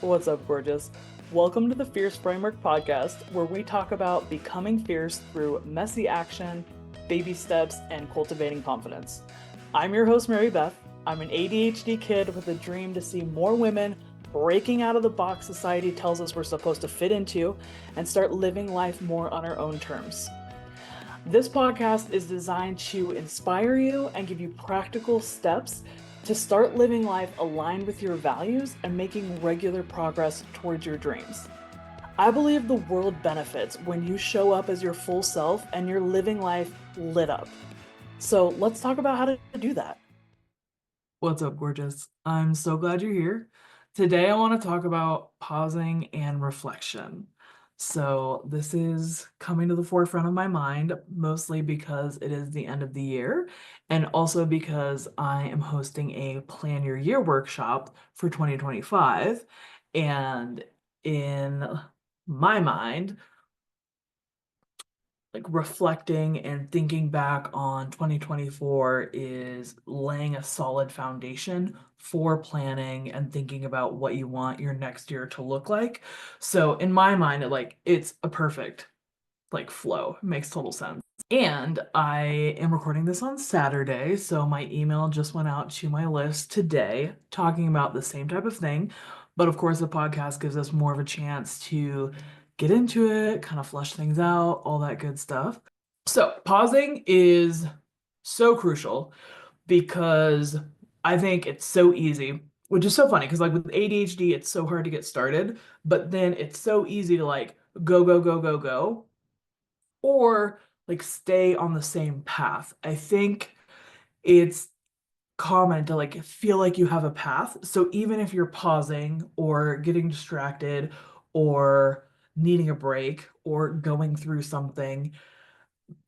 What's up, gorgeous? Welcome to the Fierce Framework podcast, where we talk about becoming fierce through messy action, baby steps, and cultivating confidence. I'm your host, Mary Beth. I'm an ADHD kid with a dream to see more women breaking out of the box society tells us we're supposed to fit into and start living life more on our own terms. This podcast is designed to inspire you and give you practical steps to start living life aligned with your values and making regular progress towards your dreams. I believe the world benefits when you show up as your full self and you're living life lit up. So let's talk about how to do that. What's up, gorgeous? I'm so glad you're here. Today, I want to talk about pausing and reflection. So, this is coming to the forefront of my mind, mostly because it is the end of the year, and also because I am hosting a Plan Your Year workshop for 2025. And in my mind, like reflecting and thinking back on 2024 is laying a solid foundation for planning and thinking about what you want your next year to look like. So in my mind, it's a perfect flow. It makes total sense. And I am recording this on Saturday, so my email just went out to my list today talking about the same type of thing. But of course, the podcast gives us more of a chance to get into it, kind of flesh things out, all that good stuff. So, pausing is so crucial because I think it's so easy, which is so funny because, like, with ADHD, it's so hard to get started, but then it's so easy to, like, go, go, go, go, go, or like stay on the same path. I think it's common to like feel like you have a path. So even if you're pausing or getting distracted or needing a break or going through something,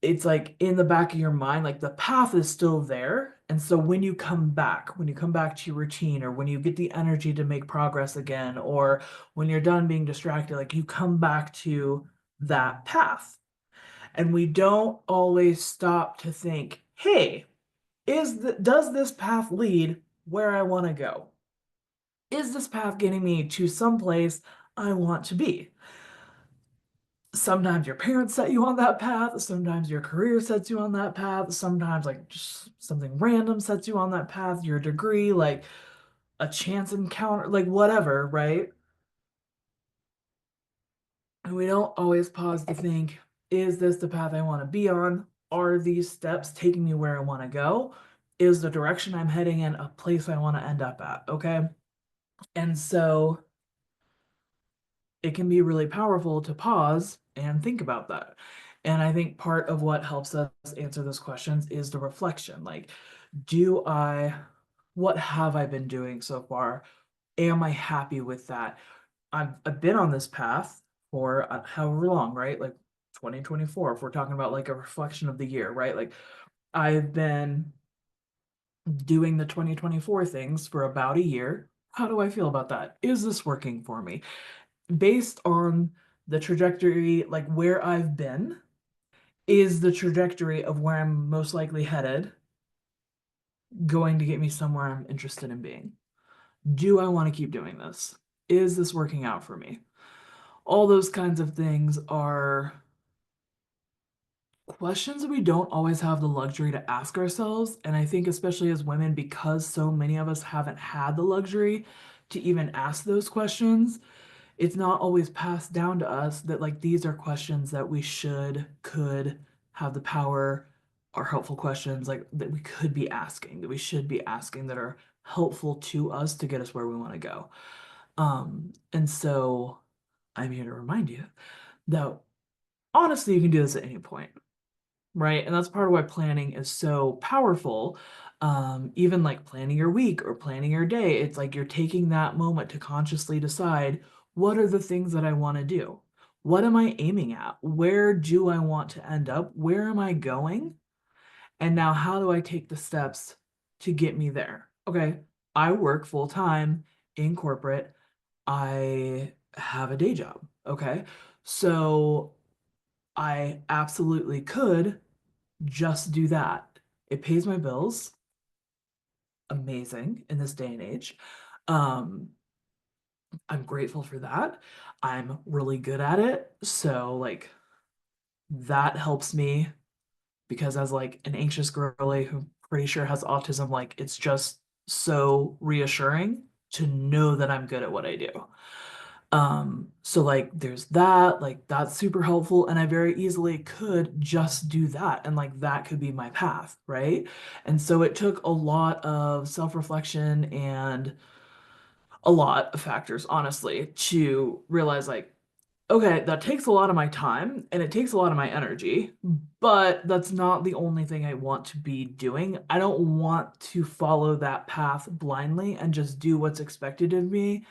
it's like in the back of your mind, like the path is still there. And so when you come back to your routine, or when you get the energy to make progress again, or when you're done being distracted, like you come back to that path. And we don't always stop to think, hey, does this path lead where I want to go? Is this path getting me to some place I want to be? Sometimes your parents set you on that path, sometimes your career sets you on that path, sometimes like just something random sets you on that path, your degree, like a chance encounter, like whatever, right? And we don't always pause to think, is this the path I want to be on? Are these steps taking me where I want to go? Is the direction I'm heading in a place I want to end up at? Okay. And so it can be really powerful to pause and think about that. And I think part of what helps us answer those questions is the reflection. Like, do I, what have I been doing so far? Am I happy with that? I've been on this path for however long, right? Like 2024, if we're talking about like a reflection of the year, right? Like I've been doing the 2024 things for about a year. How do I feel about that? Is this working for me? Based on the trajectory, like where I've been, is the trajectory of where I'm most likely headed going to get me somewhere I'm interested in being? Do I want to keep doing this? Is this working out for me? All those kinds of things are questions that we don't always have the luxury to ask ourselves. And I think, especially as women, because so many of us haven't had the luxury to even ask those questions, it's not always passed down to us that, like, these are questions that we could have the power, are helpful questions, like, that we could be asking, that we should be asking, that are helpful to us to get us where we want to go. And so I'm here to remind you that honestly, you can do this at any point, right? And that's part of why planning is so powerful. Even like planning your week or planning your day, it's like you're taking that moment to consciously decide, what are the things that I want to do? What am I aiming at? Where do I want to end up? Where am I going? And now, how do I take the steps to get me there? Okay, I work full time in corporate. I have a day job. Okay, so I absolutely could just do that. It pays my bills. Amazing in this day and age. Um, I'm grateful for that. I'm really good at it. So like that helps me because as like an anxious girly who pretty sure has autism, like it's just so reassuring to know that I'm good at what I do. So like there's that, like that's super helpful, and I very easily could just do that, and like that could be my path, right? And so it took a lot of self-reflection and a lot of factors, honestly, to realize like, okay, that takes a lot of my time and it takes a lot of my energy, but that's not the only thing I want to be doing. I don't want to follow that path blindly and just do what's expected of me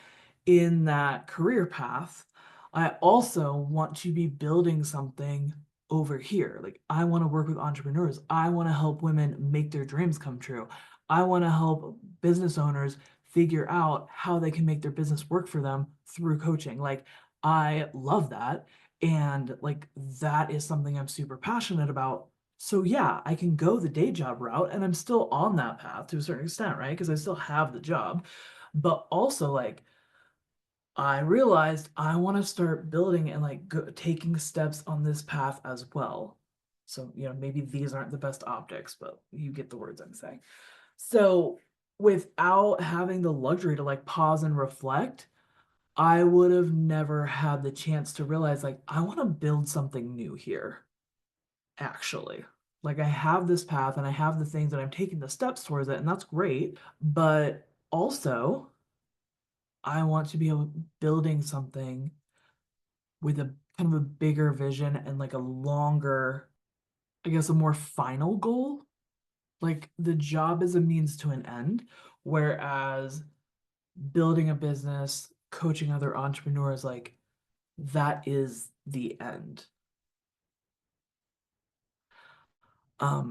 in that career path. I also want to be building something over here. Like, I want to work with entrepreneurs. I want to help women make their dreams come true. I want to help business owners figure out how they can make their business work for them through coaching. Like, I love that. And like, that is something I'm super passionate about. So, yeah, I can go the day job route and I'm still on that path to a certain extent, right? Because I still have the job. But also, like, I realized I want to start building and like taking steps on this path as well. So, maybe these aren't the best optics, but you get the words I'm saying. So, without having the luxury to like pause and reflect, I would have never had the chance to realize like I want to build something new here, actually. Like I have this path and I have the things that I'm taking the steps towards it, and that's great. But also, I want to be able building something with a kind of a bigger vision and like a longer, I guess, a more final goal. Like the job is a means to an end, whereas building a business, coaching other entrepreneurs, like that is the end.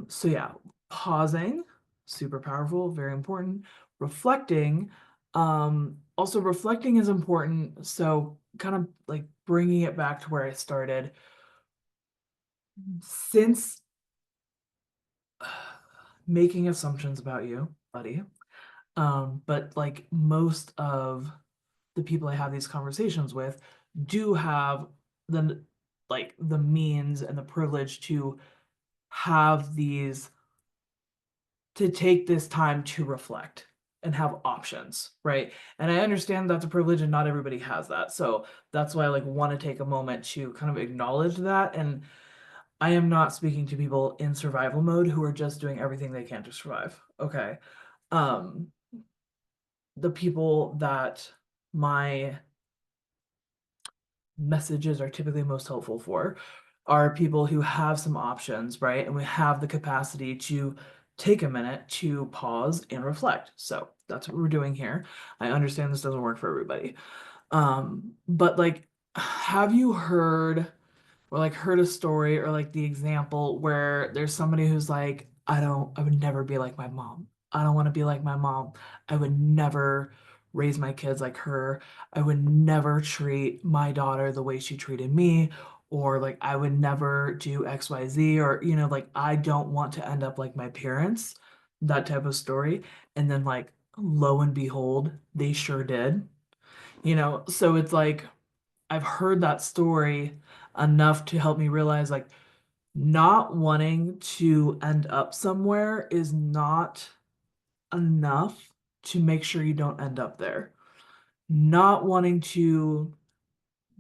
So yeah, pausing, super powerful, very important. Reflecting, also reflecting is important. So kind of like bringing it back to where I started. Since making assumptions about you, buddy. But like most of the people I have these conversations with do have the like the means and the privilege to have these to take this time to reflect and have options, right? And I understand that's a privilege and not everybody has that. So that's why I like want to take a moment to kind of acknowledge that. And I am not speaking to people in survival mode who are just doing everything they can to survive. Okay. Um, the people that my messages are typically most helpful for are people who have some options, right? And we have the capacity to take a minute to pause and reflect. So that's what we're doing here. I understand this doesn't work for everybody. But like, have you heard or like heard a story or like the example where there's somebody who's like, I would never be like my mom. I don't want to be like my mom. I would never raise my kids like her. I would never treat my daughter the way she treated me. Or like, I would never do XYZ, or, like, I don't want to end up like my parents, that type of story. And then, like, lo and behold, they sure did. So it's like, I've heard that story enough to help me realize like not wanting to end up somewhere is not enough to make sure you don't end up there. Not wanting to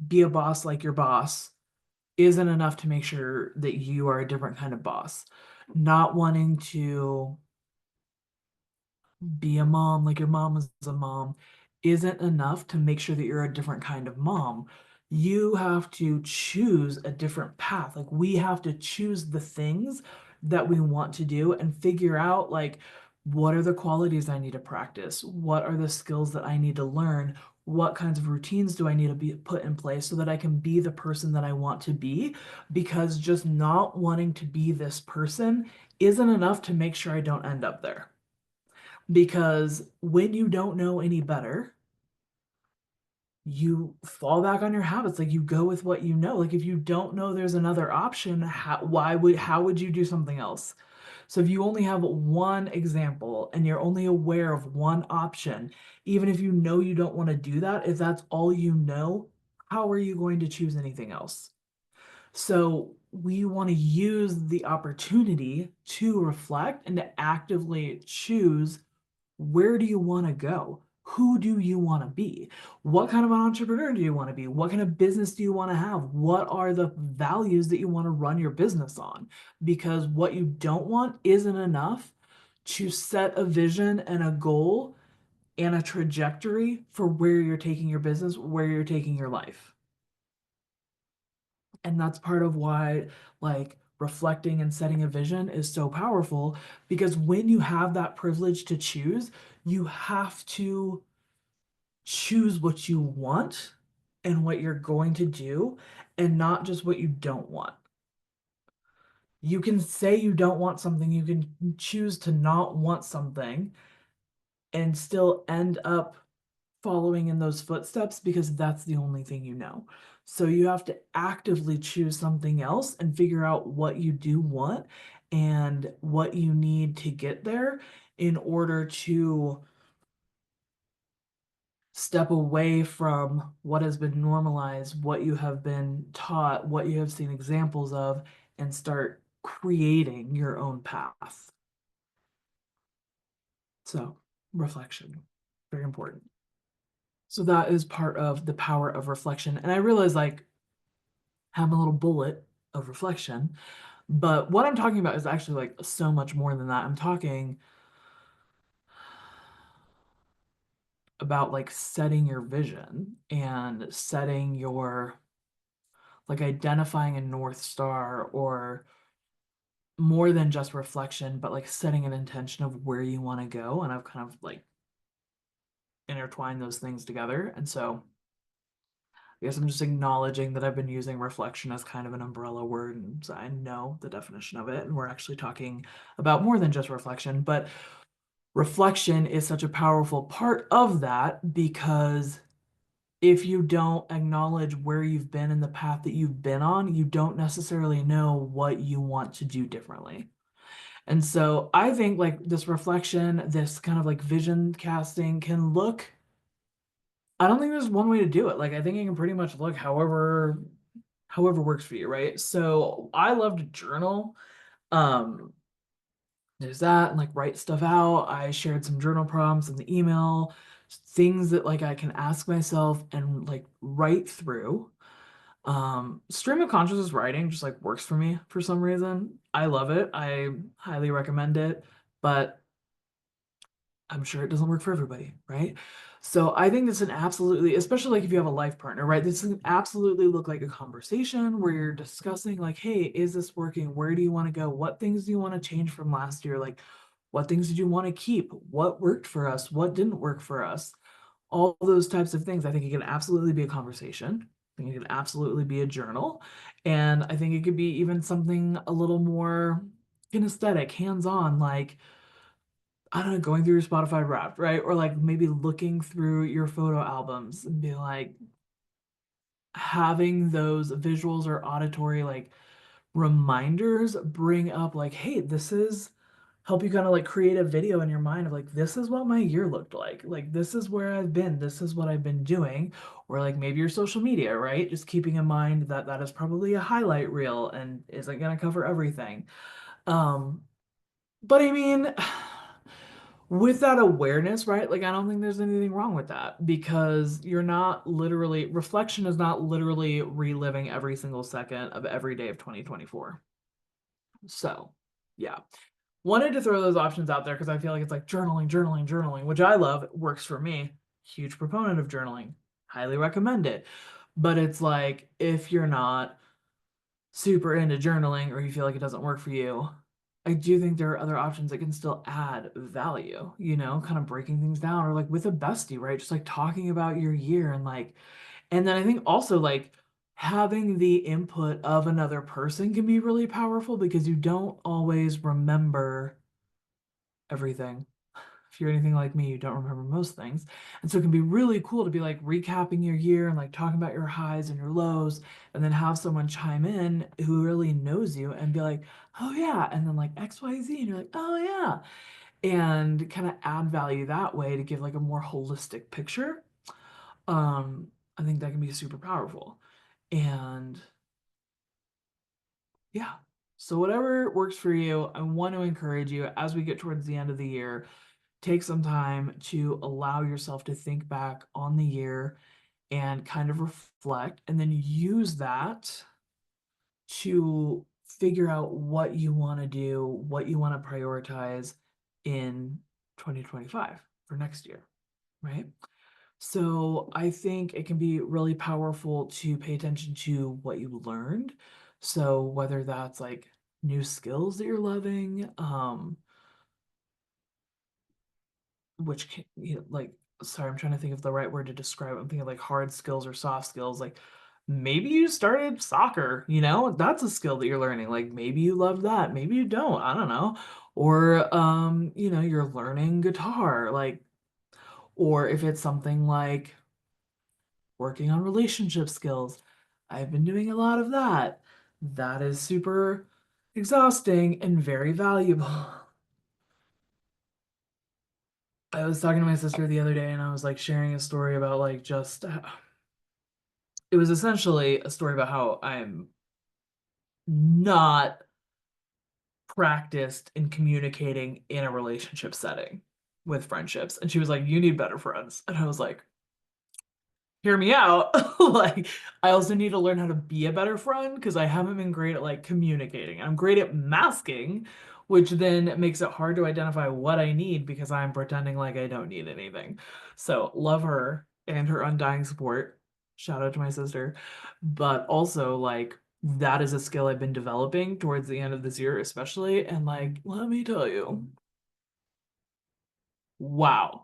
be a boss like your boss isn't enough to make sure that you are a different kind of boss. Not wanting to be a mom like your mom was a mom isn't enough to make sure that you're a different kind of mom. You have to choose a different path. Like we have to choose the things that we want to do and figure out like what are the qualities I need to practice? What are the skills that I need to learn? What kinds of routines do I need to be put in place so that I can be the person that I want to be? Because just not wanting to be this person isn't enough to make sure I don't end up there. Because when you don't know any better, you fall back on your habits. Like you go with what you know. Like if you don't know there's another option, how would you do something else? So if you only have one example and you're only aware of one option, even if you know you don't want to do that, if that's all you know, how are you going to choose anything else? So we want to use the opportunity to reflect and to actively choose, where do you want to go? Who do you want to be? What kind of an entrepreneur do you want to be? What kind of business do you want to have? What are the values that you want to run your business on? Because what you don't want isn't enough to set a vision and a goal and a trajectory for where you're taking your business, where you're taking your life. And that's part of why, like, reflecting and setting a vision is so powerful, because when you have that privilege to choose, you have to choose what you want and what you're going to do, and not just what you don't want. You can say you don't want something, you can choose to not want something, and still end up following in those footsteps because that's the only thing you know. So you have to actively choose something else and figure out what you do want and what you need to get there in order to step away from what has been normalized, what you have been taught, what you have seen examples of, and start creating your own path. So, reflection, very important. So that is part of the power of reflection. And I realize, like, have a little bullet of reflection, but what I'm talking about is actually like so much more than that. I'm talking about like setting your vision and setting your, like, identifying a North Star, or more than just reflection, but like setting an intention of where you want to go. And I've kind of like intertwined those things together. And so I guess I'm just acknowledging that I've been using reflection as kind of an umbrella word, and so I know the definition of it. And we're actually talking about more than just reflection, but reflection is such a powerful part of that, because if you don't acknowledge where you've been and the path that you've been on, you don't necessarily know what you want to do differently. And so I think like this reflection, this kind of like vision casting can look, I don't think there's one way to do it. Like, I think it can pretty much look however works for you, right? So I love to journal. Um, there's that, and like write stuff out. I shared some journal prompts in the email, things that like I can ask myself and like write through. Stream of consciousness writing just like works for me for some reason. I love it. I highly recommend it, but I'm sure it doesn't work for everybody, right? So I think this can absolutely, especially like if you have a life partner, right? This can absolutely look like a conversation where you're discussing, like, hey, is this working? Where do you want to go? What things do you want to change from last year? Like, what things did you want to keep? What worked for us? What didn't work for us? All those types of things. I think it can absolutely be a conversation. I think it can absolutely be a journal. And I think it could be even something a little more kinesthetic, hands-on, like, I don't know, going through your Spotify Wrapped, right? Or like maybe looking through your photo albums and be like, having those visuals or auditory like reminders bring up like, hey, this is, help you kind of like create a video in your mind of like, this is what my year looked like. Like, this is where I've been. This is what I've been doing. Or like maybe your social media, right? Just keeping in mind that that is probably a highlight reel and isn't going to cover everything. Um, but I mean, with that awareness, right? Like, I don't think there's anything wrong with that, because you're not literally, reflection is not literally reliving every single second of every day of 2024. So, yeah. Wanted to throw those options out there because I feel like it's like journaling, journaling, journaling, which I love. It works for me. Huge proponent of journaling. Highly recommend it. But it's like, if you're not super into journaling or you feel like it doesn't work for you, I do think there are other options that can still add value, kind of breaking things down, or like with a bestie, right? Just like talking about your year, and like, and then I think also like having the input of another person can be really powerful, because you don't always remember everything. if you're anything like me, you don't remember most things. And so it can be really cool to be like recapping your year and like talking about your highs and your lows, and then have someone chime in who really knows you and be like, oh yeah, and then like XYZ, and you're like, oh yeah, and kind of add value that way to give like a more holistic picture. Um, I think that can be super powerful. And yeah. So whatever works for you, I want to encourage you as we get towards the end of the year, take some time to allow yourself to think back on the year and kind of reflect, and then use that to figure out what you want to do, what you want to prioritize in 2025 for next year, right? So I think it can be really powerful to pay attention to what you learned. So whether that's like new skills that you're loving, which can, like, sorry, I'm trying to think of the right word to describe it. I'm thinking like hard skills or soft skills. Like maybe you started soccer, that's a skill that you're learning. Like maybe you love that, maybe you don't, I don't know. Or you're learning guitar, like, or if it's something like working on relationship skills. I've been doing a lot of that. That is super exhausting and very valuable. I was talking to my sister the other day and I was like sharing a story about like just it was essentially a story about how I'm not practiced in communicating in a relationship setting with friendships. And she was like, "You need better friends." And I was like, hear me out. Like, I also need to learn how to be a better friend because I haven't been great at like communicating. I'm great at masking, which then makes it hard to identify what I need because I'm pretending like I don't need anything. So, love her and her undying support. Shout out to my sister. But also, like, that is a skill I've been developing towards the end of this year, especially. And, like, let me tell you, wow.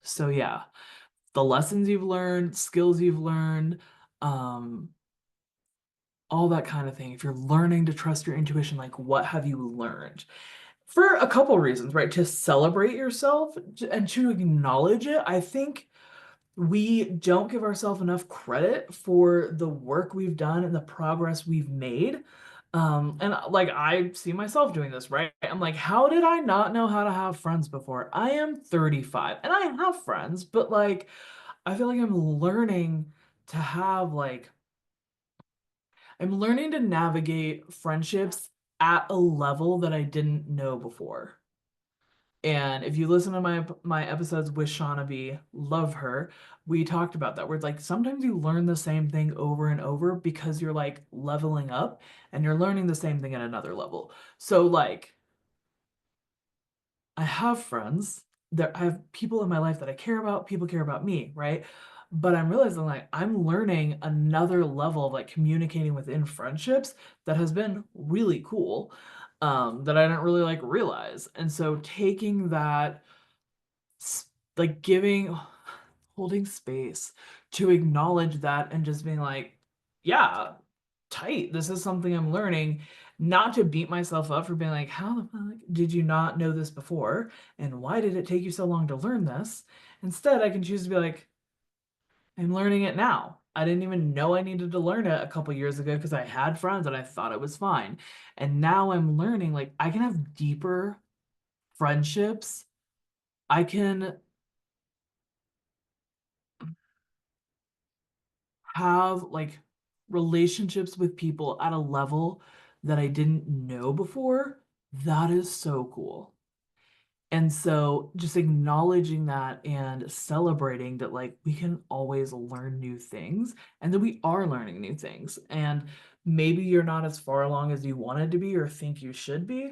So, yeah, the lessons you've learned, skills you've learned, um, all that kind of thing. If you're learning to trust your intuition, like what have you learned? For a couple reasons, right? To celebrate yourself and to acknowledge it. I think we don't give ourselves enough credit for the work we've done and the progress we've made. And like I see myself doing this, right? I'm like, how did I not know how to have friends before? I am 35 and I have friends, but like I feel like I'm learning to navigate friendships at a level that I didn't know before. And if you listen to my episodes with Shauna B, love her, we talked about that. Where it's like sometimes you learn the same thing over and over because you're like leveling up and you're learning the same thing at another level. So like I have friends that I have people in my life that I care about, people care about me, right? But I'm realizing like I'm learning another level of like communicating within friendships that has been really cool, that I didn't really like realize. And so taking that, like giving, holding space to acknowledge that and just being like, yeah, tight. This is something I'm learning, not to beat myself up for being like, how the fuck did you not know this before? And why did it take you so long to learn this? Instead, I can choose to be like, I'm learning it now. I didn't even know I needed to learn it a couple years ago because I had friends and I thought it was fine. And now I'm learning like I can have deeper friendships. I can have like relationships with people at a level that I didn't know before. That is so cool. And so just acknowledging that and celebrating that like we can always learn new things and that we are learning new things. And maybe you're not as far along as you wanted to be or think you should be.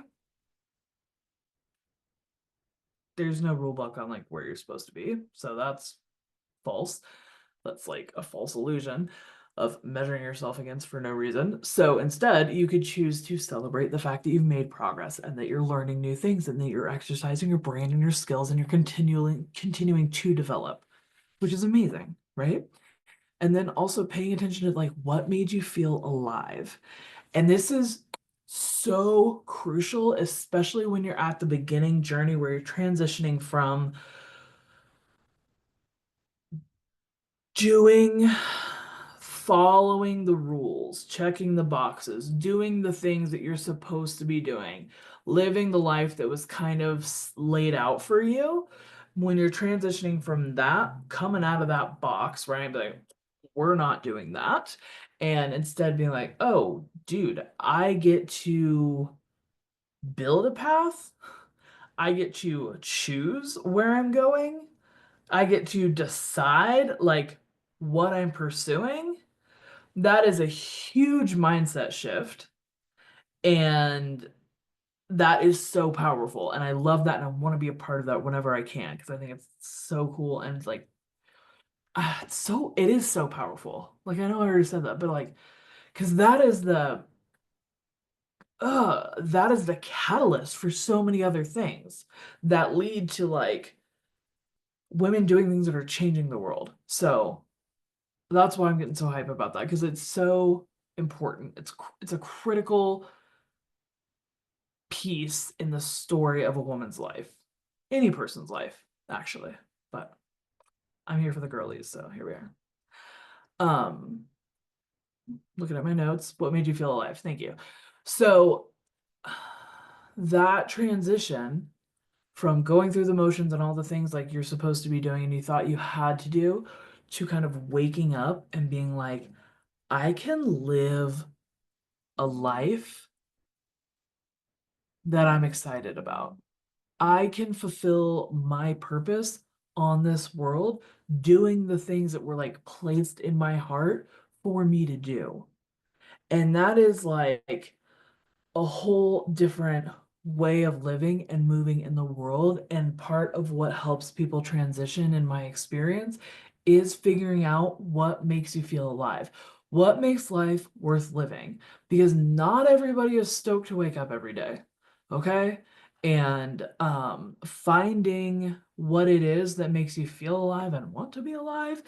There's no rule book on like where you're supposed to be. So that's false. That's like a false illusion of measuring yourself against for no reason. So instead, you could choose to celebrate the fact that you've made progress and that you're learning new things and that you're exercising your brain and your skills and you're continuing to develop, which is amazing, right? And then also paying attention to like what made you feel alive. And this is so crucial, especially when you're at the beginning journey where you're transitioning from doing, following the rules, checking the boxes, doing the things that you're supposed to be doing, living the life that was kind of laid out for you. When you're transitioning from that, coming out of that box, right? Be like, we're not doing that. And instead being like, oh, dude, I get to build a path. I get to choose where I'm going. I get to decide like what I'm pursuing. That is a huge mindset shift. And that is so powerful. And I love that. And I want to be a part of that whenever I can because I think it's so cool. And it's like, it is so powerful. Like, I know I already said that, but like, because that is the catalyst for so many other things that lead to like women doing things that are changing the world. So that's why I'm getting so hype about that because it's so important. It's a critical piece in the story of a woman's life, any person's life, actually. But I'm here for the girlies, so here we are. Um, Looking at my notes. What made you feel alive? Thank you. So that transition from going through the motions and all the things like you're supposed to be doing and you thought you had to do to kind of waking up and being like, I can live a life that I'm excited about. I can fulfill my purpose on this world doing the things that were like placed in my heart for me to do. And that is like a whole different way of living and moving in the world. And part of what helps people transition, in my experience, is figuring out what makes you feel alive, what makes life worth living. Because not everybody is stoked to wake up every day. Okay. And finding what it is that makes you feel alive and want to be alive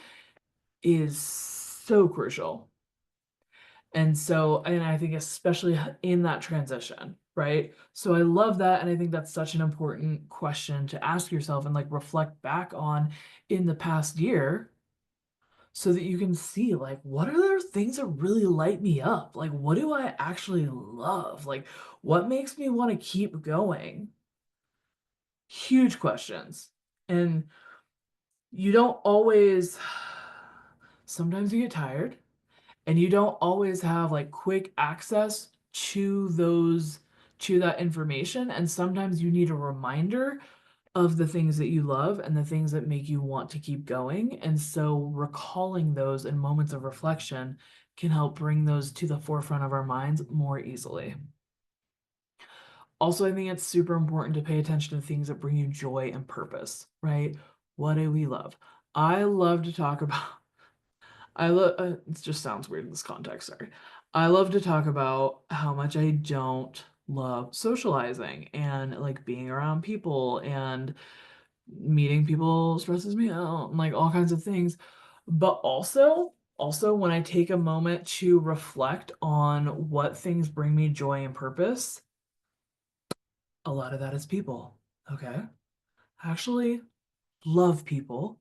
is so crucial. And so, and I think especially in that transition, right? So I love that. And I think that's such an important question to ask yourself and like reflect back on in the past year so that you can see like what are those things that really light me up? Like what do I actually love? Like what makes me want to keep going? Huge questions. And you don't always, sometimes you get tired and you don't always have like quick access to that information, and sometimes you need a reminder of the things that you love and the things that make you want to keep going, and so recalling those in moments of reflection can help bring those to the forefront of our minds more easily. Also, I think it's super important to pay attention to things that bring you joy and purpose, right? What do we love? I love to talk about I love, it just sounds weird in this context, sorry. I love to talk about how much I don't love socializing and like being around people and meeting people stresses me out and like all kinds of things. But also when I take a moment to reflect on what things bring me joy and purpose, a lot of that is people. Okay. I actually love people.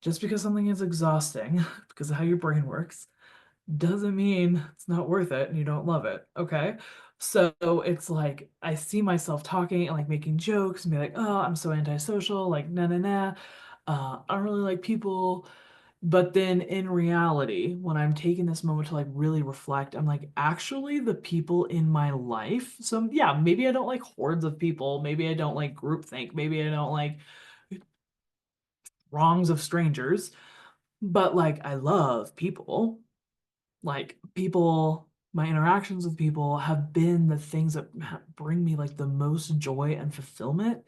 Just because something is exhausting, because of how your brain works, doesn't mean it's not worth it and you don't love it. Okay. So it's like I see myself talking and like making jokes and be like, oh, I'm so antisocial, like nah nah nah. I don't really like people. But then in reality, when I'm taking this moment to like really reflect, I'm like, actually, the people in my life. So yeah, maybe I don't like hordes of people. Maybe I don't like groupthink. Maybe I don't like wrongs of strangers. But like I love people. Like people, my interactions with people have been the things that bring me like the most joy and fulfillment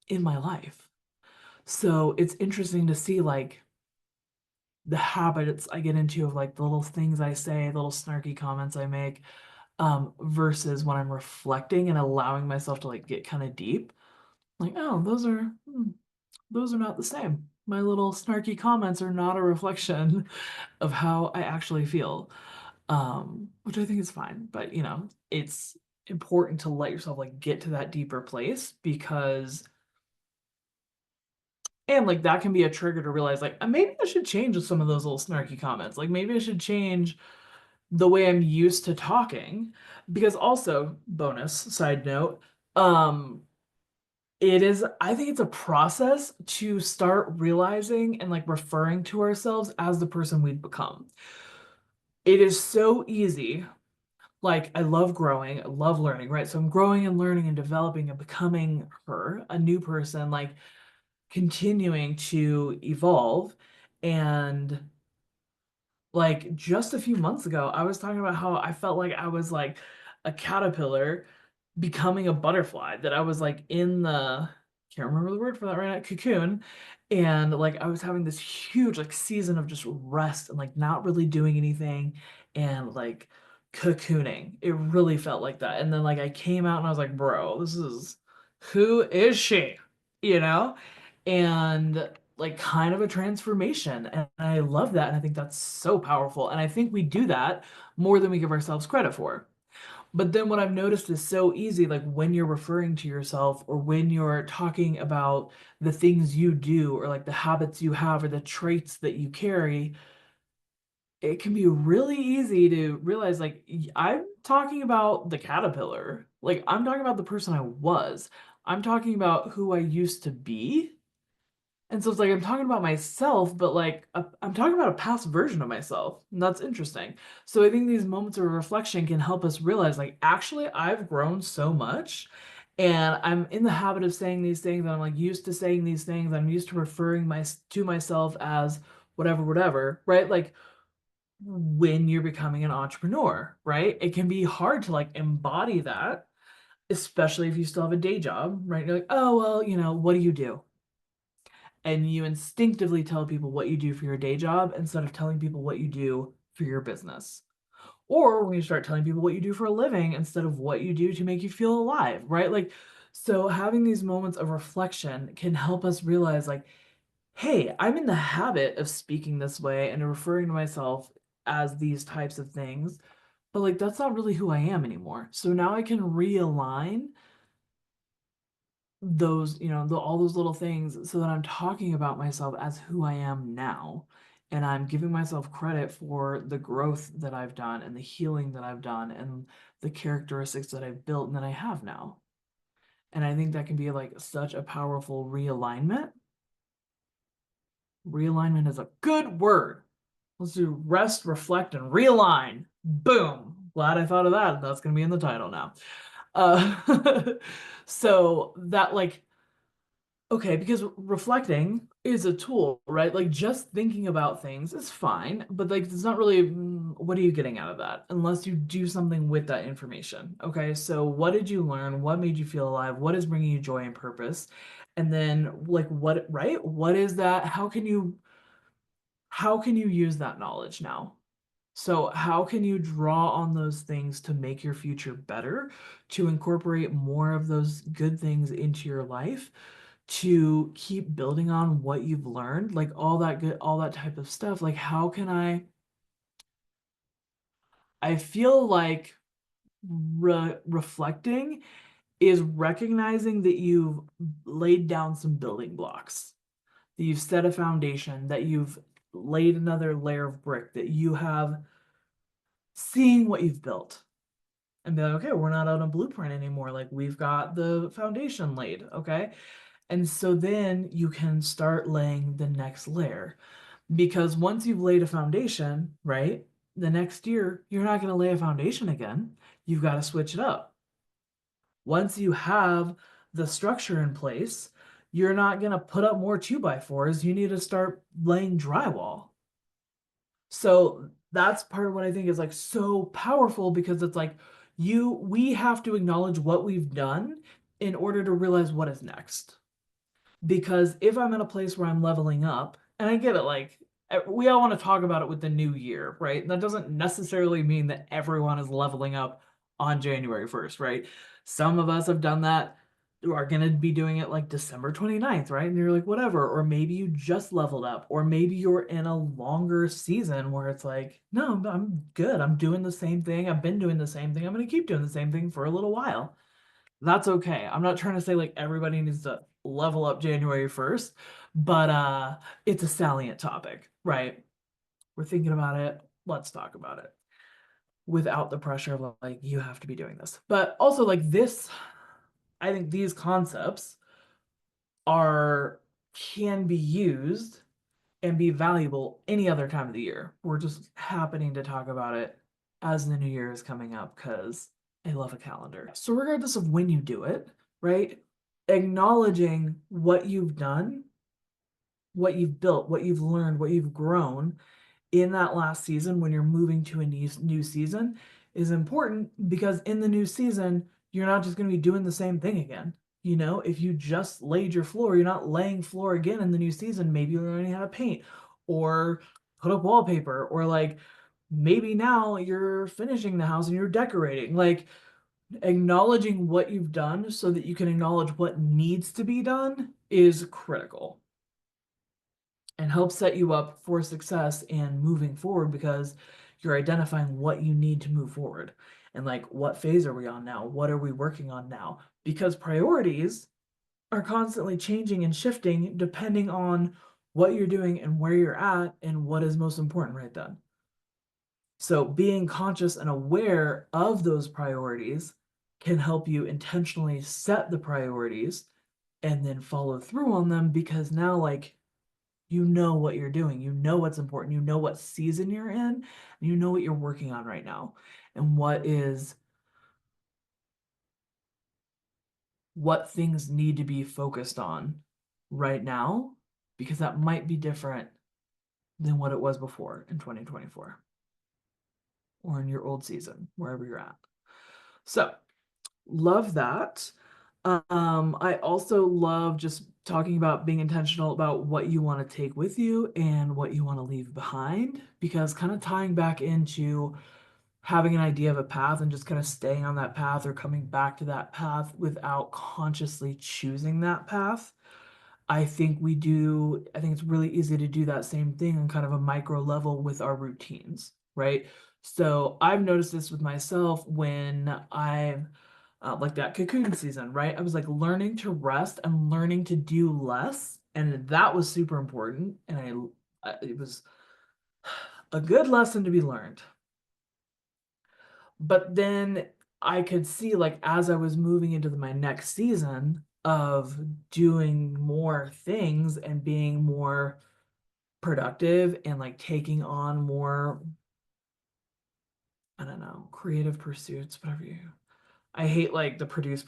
in my life. So it's interesting to see like the habits I get into of like the little things I say, little snarky comments I make, versus when I'm reflecting and allowing myself to like get kind of deep. Like, oh, those are not the same. My little snarky comments are not a reflection of how I actually feel. which I think is fine. But it's important to let yourself like get to that deeper place because and like that can be a trigger to realize like maybe I should change some of those little snarky comments. Like maybe I should change the way I'm used to talking. Because also, bonus side note, um, I think it's a process to start realizing and like referring to ourselves as the person we've become. It is so easy. Like, I love growing, I love learning, right? So I'm growing and learning and developing and becoming her, a new person, like continuing to evolve. And like just a few months ago, I was talking about how I felt like I was like a caterpillar becoming a butterfly, that I was like in the, can't remember the word for that right now, cocoon. And like I was having this huge like season of just rest and like not really doing anything and like cocooning. It really felt like that. And then like I came out and I was like, bro, who is she? You know? And like kind of a transformation. And I love that. And I think that's so powerful. And I think we do that more than we give ourselves credit for. But then what I've noticed is so easy, like when you're referring to yourself or when you're talking about the things you do or like the habits you have or the traits that you carry, it can be really easy to realize like I'm talking about the caterpillar. Like I'm talking about the person I was. I'm talking about who I used to be. And so it's like I'm talking about myself, but like I'm talking about a past version of myself. And that's interesting. So I think these moments of reflection can help us realize like actually I've grown so much and I'm in the habit of saying these things and I'm like used to saying these things. I'm used to referring to myself as whatever, whatever, right? Like when you're becoming an entrepreneur, right? It can be hard to like embody that, especially if you still have a day job, right? You're like, oh, well, what do you do? And you instinctively tell people what you do for your day job instead of telling people what you do for your business. Or when you start telling people what you do for a living instead of what you do to make you feel alive, right? Like, so having these moments of reflection can help us realize, like, hey, I'm in the habit of speaking this way and referring to myself as these types of things, but like, that's not really who I am anymore. So now I can realign those, all those little things so that I'm talking about myself as who I am now. And I'm giving myself credit for the growth that I've done and the healing that I've done and the characteristics that I've built and that I have now. And I think that can be like such a powerful realignment. Realignment is a good word. Let's do rest, reflect, and realign. Boom. Glad I thought of that. That's going to be in the title now. So that like okay, because reflecting is a tool, right? Like just thinking about things is fine, but like it's not really what are you getting out of that unless you do something with that information. Okay, so what did you learn? What made you feel alive? What is bringing you joy and purpose? And then like what, right? What is that? How can you use that knowledge now? So, how can you draw on those things to make your future better, to incorporate more of those good things into your life, to keep building on what you've learned, like all that good, all that type of stuff? Like, how can I feel like reflecting is recognizing that you've laid down some building blocks, that you've set a foundation, that you've laid another layer of brick, that you have seeing what you've built and be like, okay, we're not on a blueprint anymore. Like we've got the foundation laid, okay? And so then you can start laying the next layer. Because once you've laid a foundation, right, the next year, you're not going to lay a foundation again. You've got to switch it up. Once you have the structure in place, you're not going to put up more two by fours. You need to start laying drywall. So that's part of what I think is like so powerful because it's like we have to acknowledge what we've done in order to realize what is next. Because if I'm in a place where I'm leveling up, and I get it, like we all want to talk about it with the new year, right? That doesn't necessarily mean that everyone is leveling up on January 1st, right? Some of us have done that are going to be doing it like December 29th, right? And you're like, whatever. Or maybe you just leveled up, or maybe you're in a longer season where it's like, no, I'm good. I'm doing the same thing. I've been doing the same thing. I'm going to keep doing the same thing for a little while. That's okay. I'm not trying to say like everybody needs to level up January 1st, but it's a salient topic, right? We're thinking about it. Let's talk about it without the pressure of like you have to be doing this. But also like this, I think these concepts are can be used and be valuable any other time of the year. We're just happening to talk about it as the new year is coming up because I love a calendar. So regardless of when you do it, right? Acknowledging what you've done, what you've built, what you've learned, what you've grown in that last season when you're moving to a new season is important because in the new season, you're not just going to be doing the same thing again. You know, if you just laid your floor, you're not laying floor again in the new season. Maybe you're learning how to paint or put up wallpaper, or like maybe now you're finishing the house and you're decorating. Like acknowledging what you've done so that you can acknowledge what needs to be done is critical and help set you up for success and moving forward because you're identifying what you need to move forward and like what phase are we on now, what are we working on now, because priorities are constantly changing and shifting depending on what you're doing and where you're at and what is most important right then. So being conscious and aware of those priorities can help you intentionally set the priorities and then follow through on them because now like you know what you're doing. You know what's important. You know what season you're in. And you know what you're working on right now. And what things need to be focused on right now, because that might be different than what it was before in 2024 or in your old season, wherever you're at. So, love that. I also love just talking about being intentional about what you want to take with you and what you want to leave behind, because kind of tying back into having an idea of a path and just kind of staying on that path or coming back to that path without consciously choosing that path. I think it's really easy to do that same thing on kind of a micro level with our routines, right? So I've noticed this with myself when I'm like that cocoon season, right? I was like learning to rest and learning to do less, and that was super important. And it was a good lesson to be learned. But then I could see like as I was moving into my next season of doing more things and being more productive and like taking on more, I don't know, creative pursuits, whatever you. I hate like the produce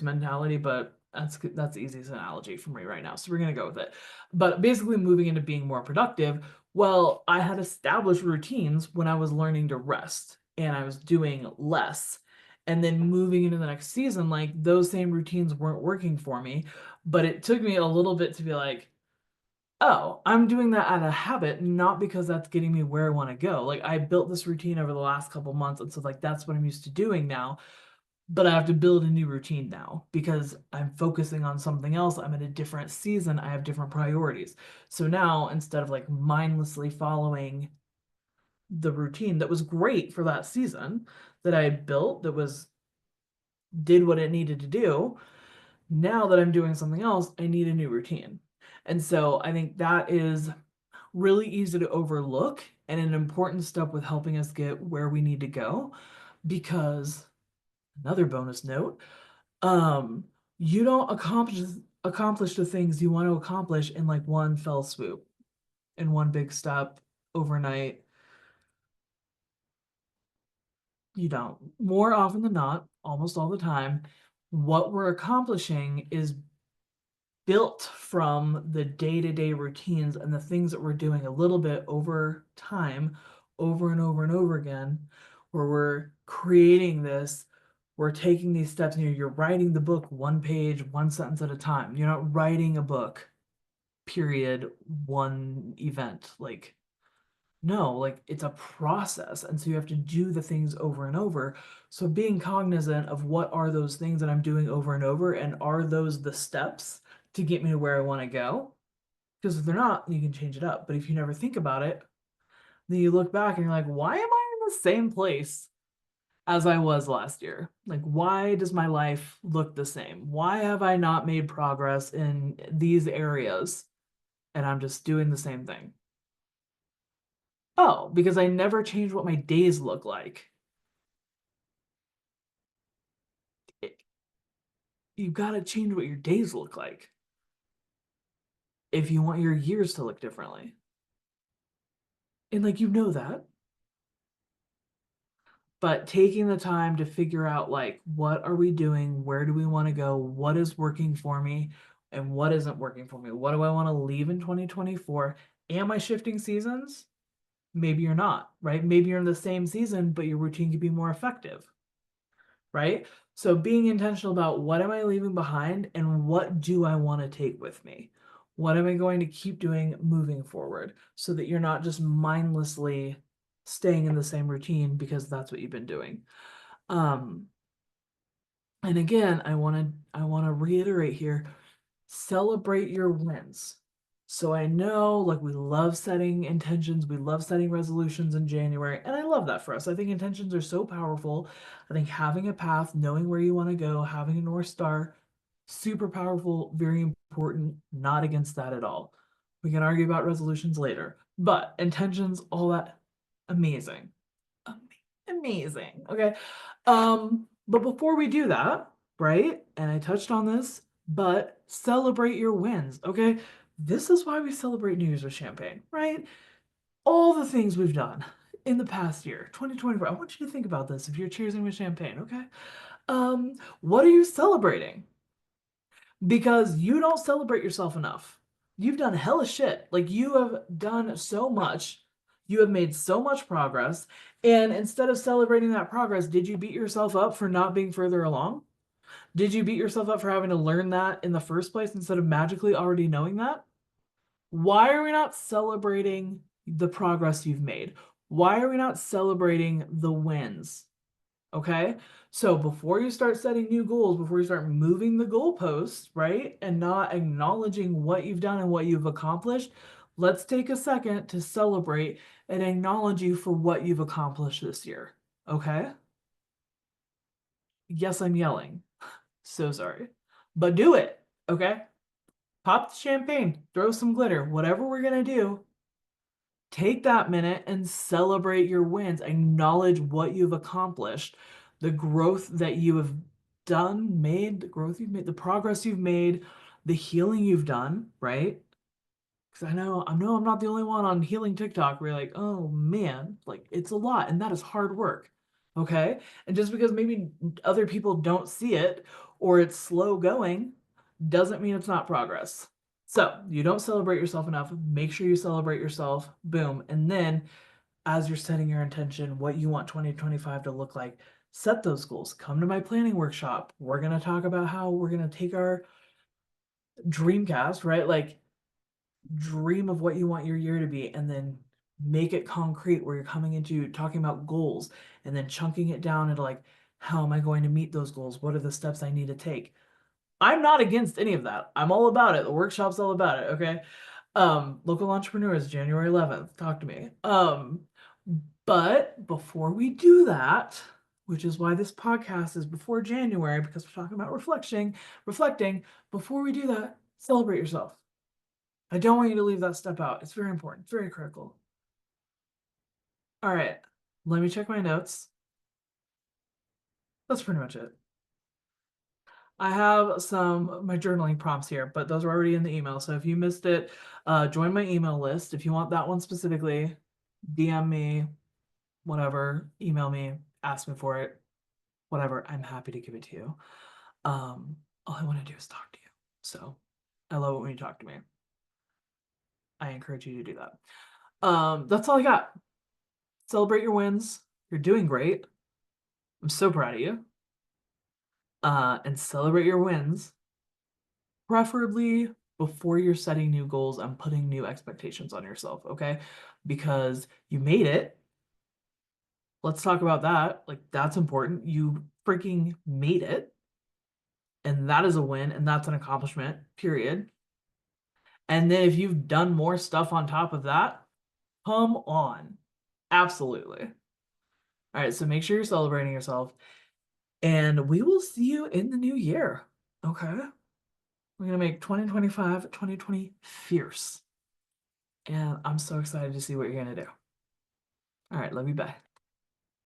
mentality, but that's the easiest analogy for me right now. So we're gonna go with it. But basically moving into being more productive, well, I had established routines when I was learning to rest and I was doing less. And then moving into the next season, like those same routines weren't working for me. But it took me a little bit to be like, oh, I'm doing that out of habit, not because that's getting me where I want to go. Like I built this routine over the last couple months, and so like that's what I'm used to doing now. But I have to build a new routine now because I'm focusing on something else. I'm in a different season. I have different priorities. So now instead of like mindlessly following the routine that was great for that season that I had built, that was did what it needed to do, now that I'm doing something else, I need a new routine. And so I think that is really easy to overlook and an important step with helping us get where we need to go. Because another bonus note, um, you don't accomplish the things you want to accomplish in like one fell swoop, in one big step overnight. You don't. More often than not, almost all the time, what we're accomplishing is built from the day-to-day routines and the things that we're doing a little bit over time, over and over and over again, where we're creating this, we're taking these steps, and you're writing the book one page, one sentence at a time. You're not writing a book, period, one event. Like No, like it's a process. And so you have to do the things over and over. So being cognizant of what are those things that I'm doing over and over, and are those the steps to get me to where I want to go? Because if they're not, you can change it up. But if you never think about it, then you look back and you're like, why am I in the same place as I was last year? Like, why does my life look the same? Why have I not made progress in these areas? And I'm just doing the same thing. Oh, because I never changed what my days look like. It- You've got to change what your days look like if you want your years to look differently. And like, you know that. But taking the time to figure out like, what are we doing? Where do we want to go? What is working for me and what isn't working for me? What do I want to leave in 2024? Am I shifting seasons? Maybe you're not, right? Maybe you're in the same season, but your routine could be more effective, right? So being intentional about what am I leaving behind and what do I want to take with me? What am I going to keep doing moving forward so that you're not just mindlessly staying in the same routine because that's what you've been doing. Um, and again, I want to reiterate here, celebrate your wins. So I know like we love setting intentions, we love setting resolutions in January, and I love that for us. I think intentions are so powerful. I think having a path, knowing where you want to go, having a North Star, super powerful, very important, not against that at all. We can argue about resolutions later, but intentions, all that, amazing. Amazing. Okay. But before we do that, right? And I touched on this, but celebrate your wins. Okay. This is why we celebrate New Year's with champagne, right? All the things we've done in the past year, 2024. I want you to think about this if you're cheersing with champagne, okay? What are you celebrating? Because you don't celebrate yourself enough. You've done hella shit. Like you have done so much. You have made so much progress. And instead of celebrating that progress, did you beat yourself up for not being further along? Did you beat yourself up for having to learn that in the first place instead of magically already knowing that? Why are we not celebrating the progress you've made? Why are we not celebrating the wins? Okay. So before you start setting new goals, before you start moving the goalposts, right, and not acknowledging what you've done and what you've accomplished, let's take a second to celebrate and acknowledge you for what you've accomplished this year. Okay. Yes, I'm yelling. So sorry. But do it. Okay. Pop the champagne, throw some glitter, whatever we're going to do. Take that minute and celebrate your wins. Acknowledge what you've accomplished, the growth that you have done, made, the growth you've made, the progress you've made, the healing you've done, right? Because I know I'm not the only one on healing TikTok where you're like, oh man, like it's a lot and that is hard work. Okay. And just because maybe other people don't see it or it's slow going doesn't mean it's not progress. So you don't celebrate yourself enough. Make sure you celebrate yourself. Boom. And then as you're setting your intention, what you want 2025 to look like, set those goals. Come to my planning workshop. We're going to talk about how we're going to take our dreamcast, right? Like dream of what you want your year to be and then make it concrete where you're coming into talking about goals and then chunking it down into like, how am I going to meet those goals? What are the steps I need to take? I'm not against any of that. I'm all about it. The workshop's all about it. Okay. Local entrepreneurs, January 11th. Talk to me. But before we do that, which is why this podcast is before January, because we're talking about reflecting, before we do that, celebrate yourself. I don't want you to leave that step out. It's very important, it's very critical. All right, let me check my notes. That's pretty much it. I have some my journaling prompts here, but those are already in the email. So if you missed it, join my email list. If you want that one specifically, DM me, whatever, email me, ask me for it, whatever. I'm happy to give it to you. All I want to do is talk to you. So I love it when you talk to me. I encourage you to do that. That's all I got. Celebrate your wins. You're doing great. I'm so proud of you. And celebrate your wins. Preferably before you're setting new goals and putting new expectations on yourself, okay? Because you made it. Let's talk about that. Like, that's important. You freaking made it, and that is a win, and that's an accomplishment, period. And then if you've done more stuff on top of that, come on. Absolutely. All right, so make sure you're celebrating yourself, and we will see you in the new year. Okay? We're gonna make 2025, 2020 fierce. And I'm so excited to see what you're gonna do. All right, love you, bye.